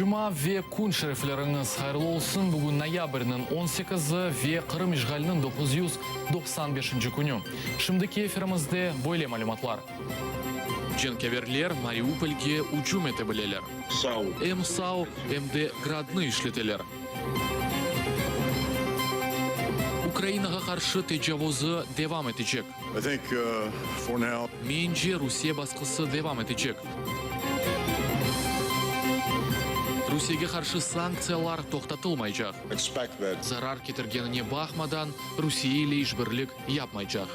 Жума ве күн шерефлеріңіз хайырлы olsun. Бүгін ноябрьнің 18-і ве Қырым ишғалінің 995 күні. Шымдыки эфирімізде бойле малюматлар. Женкеверлер Мариупольге учум ете білелер. САУ, МД градны ишлетелер. Украинаға қаршы тежавозы девам етечек. Менже Русия басқысы девам етечек. Русияге қаршы санкциялар тоқтатылмайжақ. Зарар кетіргеніне бақмадан Русия ile işbirlik yapmayacak.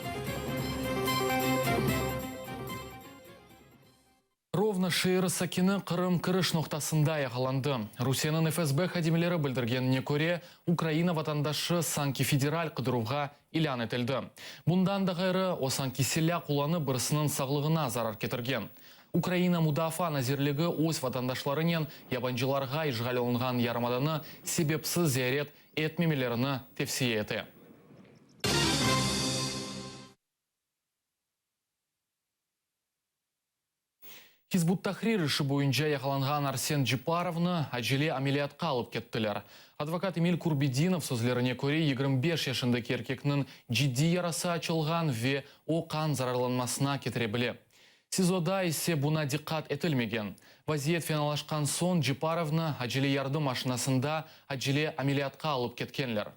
Ровно шейрі сакені Қырым кіріш ноқтасында яқаланды. Русияның ФСБ хадимелері білдіргеніне көре, Украина ватандашы санки федераль қыдыруға илян етілді. Бұндан да ғайры о санки селя құланы бірісінің сағлығына зарар кетірген. Украина мудафа назирлігі өз ватандашларынен ябанжыларға ишғал олынған ярмаданы себепсіз зиярет етмемелеріні тепсие еті. Хизбут Тахрир іші бойынша яқаланған Арсен Джипаровны әжеле амелиятқа алып кеттілер. Адвокат Эмиль Курбидинов сөзлеріне көре 25 яшындaki еркекнің жидді ярасы açылған ве о қан зарарланмасына кетіре біле. СИЗОда есе бұна диққат етілмеген. Вазиет финалашқан сон Джипаровны әжеле ярды машинасында әжеле амелиятқа алып кеткенлер.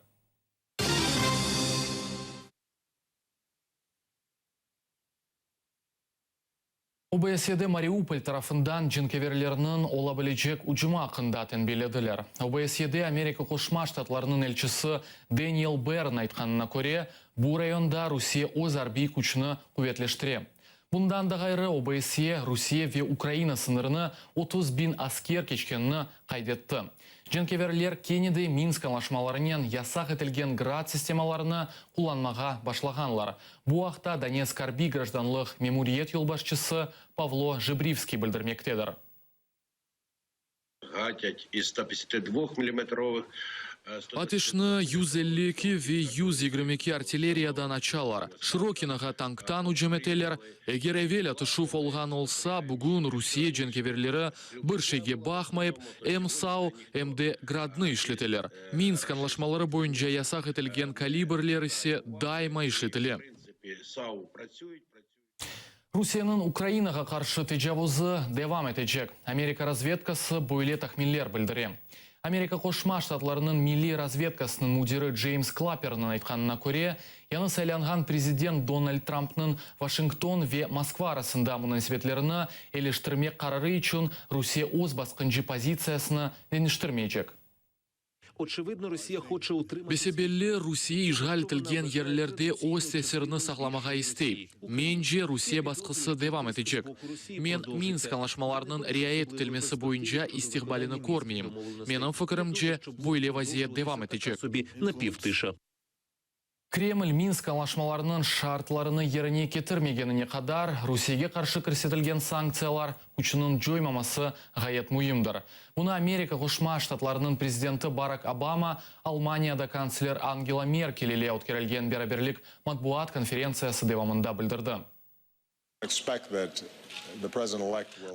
ОБСЕде Мариуполь тарафындан жинкеверлерінің олабілежек ұжыма қындатын беледілер. ОБСЕде Америка Қошма Штатларының елшісі Дэниел Берн айтқанына көре, бұл районда Русия өз арби күшіні құветлештіре. Бұндан да ғайры ОБСЕ Русия ве Украина сынырыны 30 бин аскер кечкенні қайдетті. Жинкеверлер Кеннеди Минск анлашмаларынан ясақ етілген град системаларыны құланмаға башлағанлар. Бұл уақытта Донецк арби гражданлық мемуриет елбашчысы Павло Жибривский білдірмектедір. Гатять із 152 мм. Атышны 152 ве 122 артиллериядан ачалар. Широкинаға танктан уджеметелер. Егер әвел атышуф олған олса, бүгін Русия жинкеверлері бір шеге бақмайып, САУ, МД градны ишлетелер. Минск анлашмалары бойынша ясақ етілген калибрлер ісе дайма ишлетеле. Русияның Украинаға қаршы тежавозы девам етечек. Америка разведкасы бойле тахмиллер білдіре. Америка Қошма Штатларының милли разведкасының мудирі Джеймс Клаперның айтқанына көре, яны сайланған президент Дональд Трампның Вашингтон ве Москва арасында мұның себетлеріні елештірмек қарары үшін Русия өз басқынжы позициясыны денештірмейчек. Очевидно, Росія хоче утримати... Бесебелі Русия ишғал етілген ерлерде өз тесіріні сақламаға істей. Менже Русия басқысы девам етечек. Мен Минск анлашмаларының риаят етілмесі бойынша истиғбаліні көрмейім. Менің фікірімже бойле вазиет девам етечек. Напівтиша. Кремль Минск анлашмаларының шартларыны еріне кетірмегеніне қадар Русияге қаршы кірсетілген санкциялар күшінің жоймамасы ғайет мұйымдыр. Бұны Америка Қошма Штатларының президенті Барак Обама, Алманияда канцлер Ангела Меркель еле өткерілген бераберлік матбуат конференциясы девамында білдірді.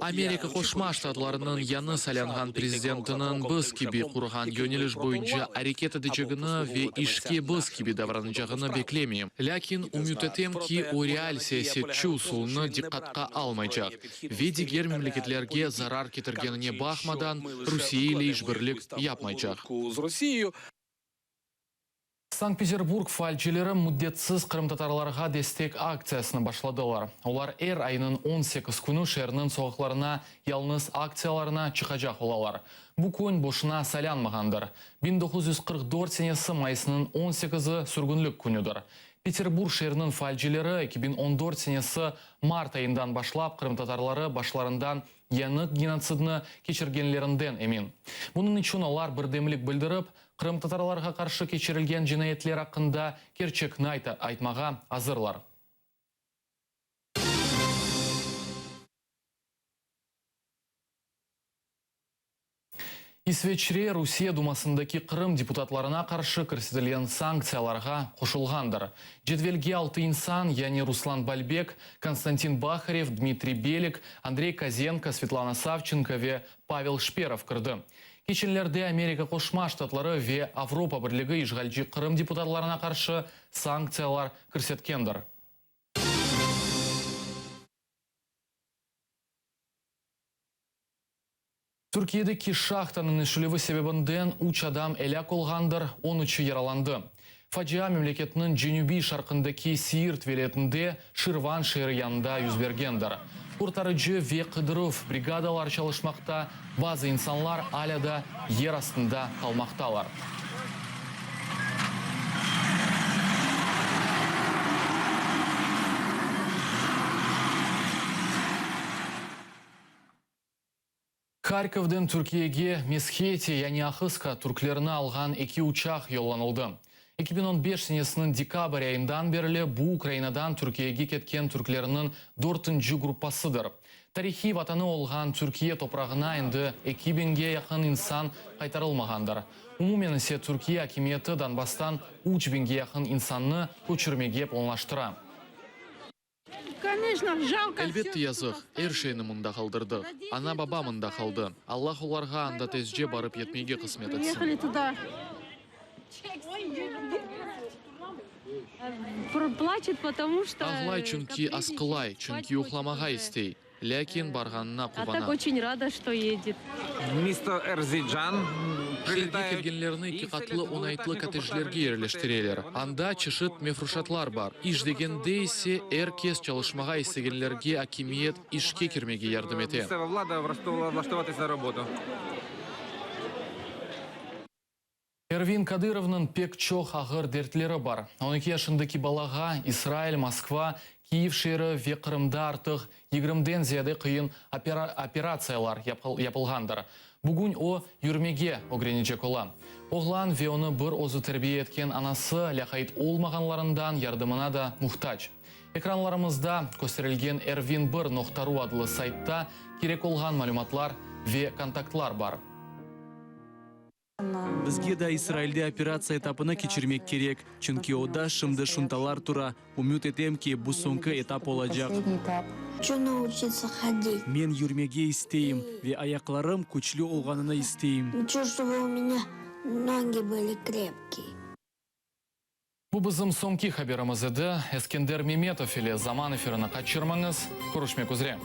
Америка Қошма Штатларының яны сайланған президентінің біз кебе құрған йөнеліш бойынша әрекет edecegini ве ішке біз кебе davranacağını beklемейм. Ләкин үміт етем ки о реаль саясетчі усулыны диққатқа алмайчақ. Ве дигер мемлекетлерге зарар кетіргеніне бақмадан Русия ile işbirlik yapmayacak. Санкт-Петербург фальчелері мүддетсіз қырым-татарларға дестек акциясыны башладылар. Олар айының 18 күні шерінің соғықларына ялныз акцияларына чықажақ олалар. Бұл күн бошына салянмағандыр. 1944 сенесі майысының 18-і сүргінлік күнідір. Петербург шерінің фальчелері 2014 сенесі март айындан башлап қырым-татарлары башларындан яны геноцидны кечіргенлерінден емин. Бұның үшін олар бірдемлік білдіріп, қырым-татарларға қаршы кечірілген жинаятлер ақында керчекні айтмаға азырлар. Исвечре Русия Думасындaki Қырым депутатларына қаршы кірсетілген санкцияларға қошылғандар. Жетвелге 6 инсан, яғни Руслан Бальбек, Константин Бахарев, Дмитрий Белик, Андрей Козенко, Светлана Савченко ве Павел Шперов кірді. Кеченлерде Америка Кошма Штатлары ве Авропа Бірлігі Ишғалжи Қырым депутатларына қаршы санкциялар көрсеткендір. Түркиедегі шахтаның ішілігі себебінден үч адам әлі қолғандыр, 13 яраланды. Фаджиа мемлекетінің Женюби шарқындaki Сиирт велетінде Ширван шері янында юзбергендір. Kurtarıcı ve Kıdırov бригадалар çalışmakta, bazı insanlar hala da yer астында kalmaktalar. Харьковден Türkiye'ге Meskheti yani Ахыска türklerini algan 2 uçak yollanıldı. 2015 senesinin dekabr ayından beri bu Ukraynadan Türkiye'ye ketken Türklerinin 4. gruppasıdır. Tarihi vatanı olgan Türkiye toprağına endi 2000'ge yakın insan kaytarılmagandır. Umumen ise Türkiye hakimiyeti Donbass'tan 3000'ge yakın insanını көчірмеге planlaştıra. Әлбетте язық, әршейіні мұнда қалдырдық. Ана баба мұнда қалды. Аллах оларға анда тезже барып етмеге қысмет етсін. Ағлай чүнки асқылай, чүнки ұхламаға істей. Ләкин барғанына А так құрбана. очень рада, что едет. Место Эрзиджан Жерге прилетает. келгенлеріні киқатлы онайтлы коттеджлерге ерлештірелер. Анда чышыт мефрушатлар бар. Иш дегенде есе әркес çalışmaға істегенлерге акимиет ишке кірмеге ярдым ете. Місцева влада влаштуватись на роботу. Эрвин Кадыровның пек чоқ ағыр дертлері бар. 12 yaşındaki балаға Израиль, Москва, Киев шері ве Қырымда артық 20-ден зияды қиын операциялар япылғандар. Бүгін о юрмеге огренечек ола. Оғлан ве оны бір озы тәрбие еткен анасы ләқайт олмағанларından ярдымына да мұқтач. Экранларымызда көстерілген Эрвин 1.ру адлы сайтта керек олған малюматлар ве контактлар бар. Бізге да Израильде операция этапыны кечірмек керек. Чүнки ода шымды шунталар тура. Умют етем ки бұл соңғы этап олacak. Хочу научиться ходить. Мен юрмеге істейм. Ве аяқларым күчлі олғанына істейм. Хочу, чтобы у меня ноги были крепкие. Бұл бізім соңки хаберіміз еді. Ескендер Меметов еле заман эфиріні қачырмаңыз. Көрішмек үзре.